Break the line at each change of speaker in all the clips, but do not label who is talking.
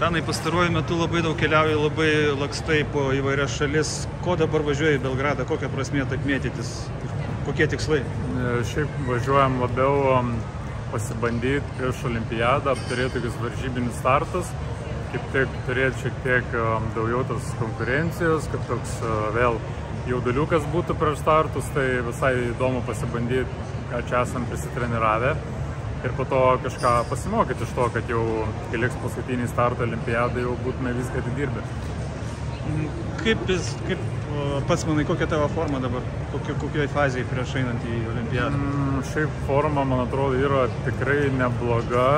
Danai, pastaruoju metu labai daug keliauji, labai lakstai po įvairias šalis. Ko dabar važiuoji į Belgradą? Kokia prasmė taip mėtytis? Kokie tikslai?
Šiaip važiuojam labiau pasibandyti prieš olimpiadą, apturėti tokius varžybinius startus, kaip tik turėti šiek tiek daugiau tos konkurencijos, kad toks vėl jauduliukas būtų prieš startus, tai visai įdomu pasibandyti, ką čia esam prisitreniravę. Ir po to kažką pasimokyti iš to, kad jau kai liks paskutinį startą olimpiadai, jau būtume viską atidirbę.
Kaip pats manai, kokia tavo forma dabar? Kokioje fazėje prieš einant į olimpiadą?
Šiaip forma, man atrodo, yra tikrai nebloga.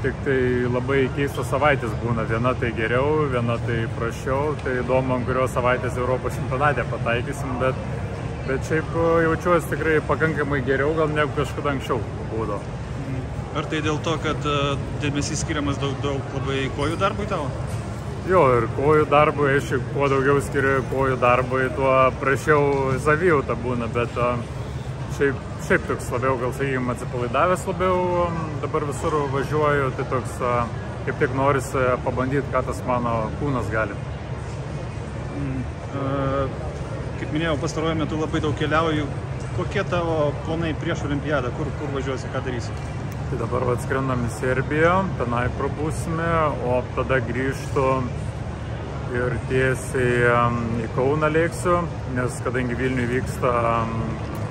Tik tai labai keistos savaitės būna. Viena tai geriau, viena tai prasčiau. Tai įdomu, kurios savaitės Europos čempionate pataikysim, bet šiaip jaučiuosi tikrai pakankamai geriau, gal negu kažkada anksčiau būdavo.
Ar tai dėl to, kad dėmesys skiriamas daug labai kojų darbui tavo?
Jo, ir kojų darbui, aišku, kuo daugiau skiriu kojų darbui, tuo prašiau savijauta būna, bet šiaip toks labiau, gal sakykime, atsipalaidavęs labiau, dabar visur važiuoju, tai toks kaip tik norisi pabandyti, ką tas mano kūnas gali.
Kaip minėjau, pastaruoju metu labai daug keliauju. Kokie tavo planai prieš olimpiadą? Kur važiuosi, ką darysi?
Tai dabar atskrendam į Serbiją, tenai prabūsime, o tada grįžtu ir tiesiai į Kauną lėksiu, nes kadangi Vilniuje vyksta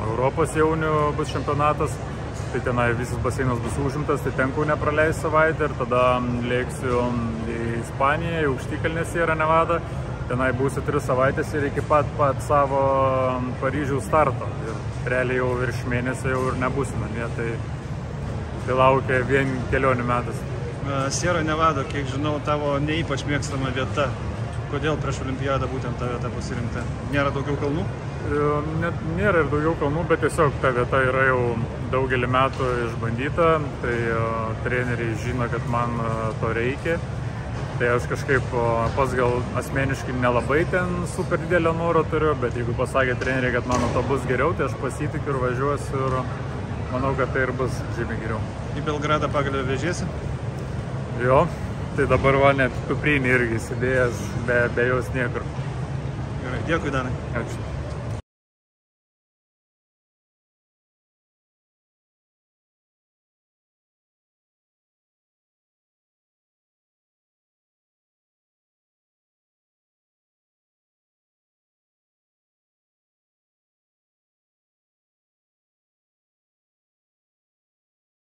Europos jaunių bus čempionatas, tai tenai visas baseinas bus užimtas, tai ten Kaune praleisiu savaitę ir tada lėksiu į Ispaniją, į Aukštikalnę Sierra Nevada. Tenai būsiu 3 savaitės ir iki pat savo Paryžiaus starto. Ir realiai jau virš mėnesio jau ir nebūsiu namie, tai laukia vien kelionių metas.
Sierra Nevada, kiek žinau, tavo neįpač mėgstama vieta. Kodėl prieš olimpiadą būtent ta vieta pasirinkta? Nėra daugiau kalnų?
Nėra ir daugiau kalnų, bet tiesiog ta vieta yra jau daugelį metų išbandyta. Tai treneriai žino, kad man to reikia. Tai aš kažkaip pats gal asmeniškai nelabai ten super didelio noro turiu, bet jeigu pasakė treneriai, kad mano to bus geriau, tai aš pasitikiu ir važiuosiu ir manau, kad tai ir bus žymiai geriau.
Į Belgradą pagaliau vežiesi?
Jo, tai dabar va net kuprinį irgi įsidėjęs be jos niekur.
Gerai, dėkui, Danai.
Ačiū.